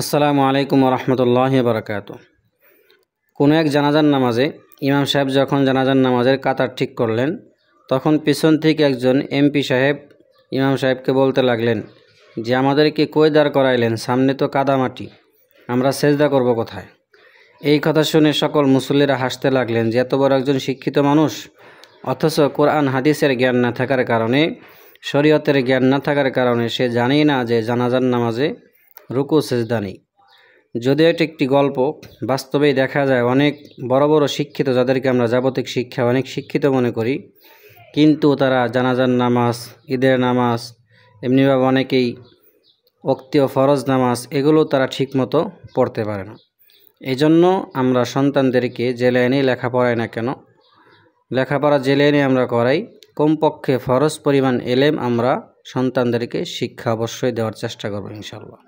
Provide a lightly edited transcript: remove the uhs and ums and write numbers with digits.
আসসালামু আলাইকুম রহমতুল্লাহি বারাকাতু। কোনো এক জানাজার নামাজে ইমাম সাহেব যখন জানাজার নামাজের কাতার ঠিক করলেন, তখন পিছন থেকে একজন এমপি সাহেব ইমাম সাহেবকে বলতে লাগলেন যে, আমাদেরকে কই দাঁড় করাইলেন? সামনে তো কাদামাটি, আমরা সেজদা করব কোথায়? এই কথা শুনে সকল মুসল্লিরা হাসতে লাগলেন যে এত বড় একজন শিক্ষিত মানুষ, অথচ কোরআন হাদিসের জ্ঞান না থাকার কারণে, শরীয়তের জ্ঞান না থাকার কারণে সে জানেই না যে জানাজার নামাজে রুকু সেজদা নেই। যদিও এটি একটি গল্প, বাস্তবেই দেখা যায় অনেক বড় বড় শিক্ষিত, যাদেরকে আমরা জাগতিক শিক্ষা অনেক শিক্ষিত মনে করি, কিন্তু তারা জানাজার নামাজ, ঈদের নামাজ, এমনিভাবে অনেকেই ওক্তি ও ফরজ নামাজ এগুলো তারা ঠিকমতো পড়তে পারে না। এই জন্য আমরা সন্তানদেরকে জেলে এনেই লেখাপড়াই না কেন, লেখাপড়া জেলে এনে আমরা করাই, কমপক্ষে ফরজ পরিমাণ এলেম আমরা সন্তানদেরকে শিক্ষা অবশ্যই দেওয়ার চেষ্টা করব ইনশাআল্লাহ।